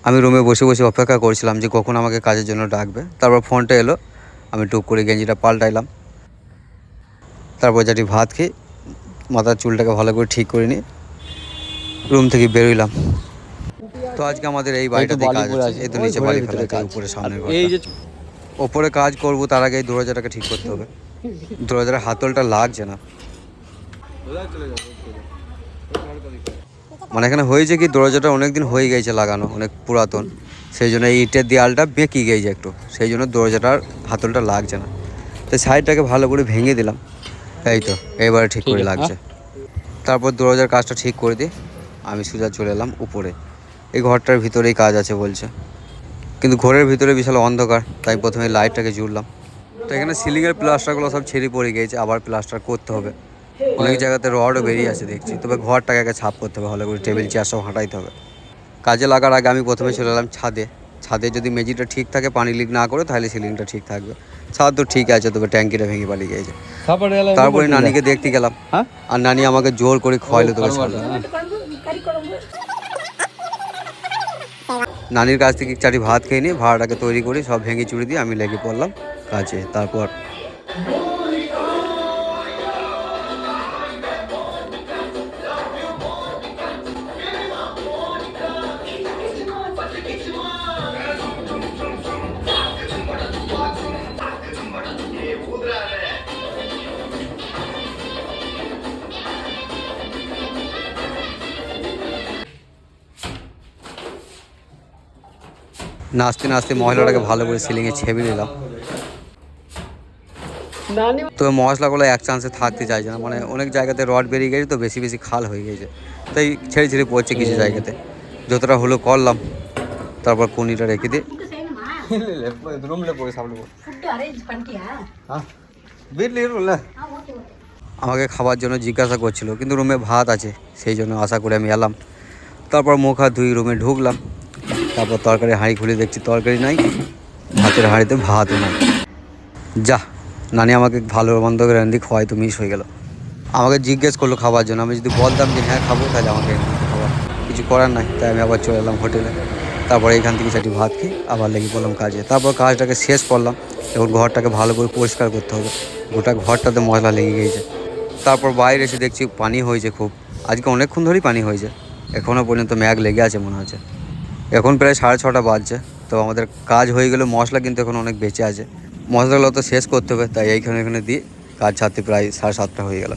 আমি রুমে বসে বসে অপেক্ষা করছিলাম যে কখন আমাকে কাজের জন্য ডাকবে। তারপর ফোনটা এলো, আমি টুক করে গেঞ্জিটা পাল্টাইলাম। তারপর যেটি ভাত খেয়ে মাথার চুলটাকে ভালো করে ঠিক করে নিয়ে রুম থেকে বেরোইলাম। তো আজকে আমাদের এই বাড়িটাতেই কাজ হচ্ছে। এই তো নিচে বালি ফেলা আছে, উপরে সামনের ঘরটা। ওপরে কাজ করবো তার আগে এই দরজাটাকে ঠিক করতে হবে। দরজার হাতলটা লাগছে না, মানে এখানে হয়েছে কি দরজাটা অনেকদিন হয়ে গেছে লাগানো, অনেক পুরাতন। সেই জন্য এই ইটের দেয়ালটা বেঁকে গেছে একটু, সেই জন্য দরজাটার হাতলটা লাগছে না। তো সাইডটাকে ভালো করে ভেঙে দিলাম। এই তো এবারে ঠিক করে লাগছে। তারপর দরজার কাজটা ঠিক করে দিয়ে আমি সোজা চলে এলাম উপরে। এই ঘরটার ভিতরেই কাজ আছে বলছে, কিন্তু ঘরের ভিতরে বিশাল অন্ধকার, তাই প্রথমে লাইটটাকে জুড়লাম। তো এখানে সিলিংয়ের প্লাস্টারগুলো সব ছেড়ে পড়ে গিয়েছে, আবার প্লাস্টার করতে হবে। অনেক জায়গাতে রডও বেরিয়ে আছে দেখছি, তবে ঘরটাকে আগে ছাপ করতে হবে ভালো করে, টেবিল চেয়ার সব হাঁটাইতে হবে। কাজে লাগার আগে আমি প্রথমে চলে এলাম ছাদে। ছাদে যদি মেঝেটা ঠিক থাকে, পানি লিক না করে, তাহলে সিলিংটা ঠিক থাকবে। ছাদ তো ঠিক আছে, তবে ট্যাঙ্কিটা ভেঙে পালিয়ে গিয়েছে। তারপরে নানিকে দেখতে গেলাম, আর নানি আমাকে জোর করে খাওয়াইলো তোকে সামনে। নানির কাছ থেকে চারি ভাত খেয়ে নিয়ে ভাড়াটাকে তৈরি করি, সব ভেঙে চুড়ে দিয়ে আমি লেগে পড়লাম কাজে। তারপর নাচতে নাচতে মশলাটাকে ভালো করে সিলিংয়ে ছেপে নিলাম। তবে মশলাগুলো এক চান্সে থাকতে চাইছে না, মানে অনেক জায়গাতে রড বেরিয়ে গেছে, তো বেশি বেশি খাল হয়ে গেছে, তাই ছেড়ে ছেড়ে পড়ছে কিছু জায়গাতে। যতটা হলো করলাম, তারপর কুনিটা রেখে দিয়ে আমাকে খাবার জন্য জিজ্ঞাসা করছিল, কিন্তু রুমে ভাত আছে, সেই জন্য আশা করে আমি এলাম। তারপর মুখ হাত ধুই রুমে ঢুকলাম। তারপর তরকারি হাঁড়ি খুলে দেখছি তরকারি নাই, ভাতের হাঁড়িতে ভাতও নাই। যা, নানি আমাকে ভালো মন্দ করে রান্দি খাওয়াই তো মিস হয়ে গেল। আমাকে জিজ্ঞেস করলো খাবার জন্য, আমি যদি বলতাম যে হ্যাঁ খাবো, তাহলে আমাকে খাবার কিছু করার নাই, তাই আমি আবার চলে এলাম হোটেলে। তারপরে এখান থেকে চারটি ভাত খেয়ে আবার লেগে পড়লাম কাজে। তারপর কাজটাকে শেষ করলাম। এখন ঘরটাকে ভালো করে পরিষ্কার করতে হবে, গোটা ঘরটাতে মশলা লেগে গিয়েছে। তারপর বাইরে এসে দেখছি পানি হয়েছে খুব, আজকে অনেকক্ষণ ধরেই পানি হয়েছে, এখনও পর্যন্ত ম্যাগ লেগে আছে মনে হচ্ছে। এখন প্রায় 6:30 বাজছে। তো আমাদের কাজ হয়ে গেলে মশলা কিন্তু এখন অনেক বেঁচে আছে, মশলাগুলো তো শেষ করতে হবে, তাই এখানে দিয়ে কাজ ছাড়তে প্রায় 7:30 হয়ে গেল।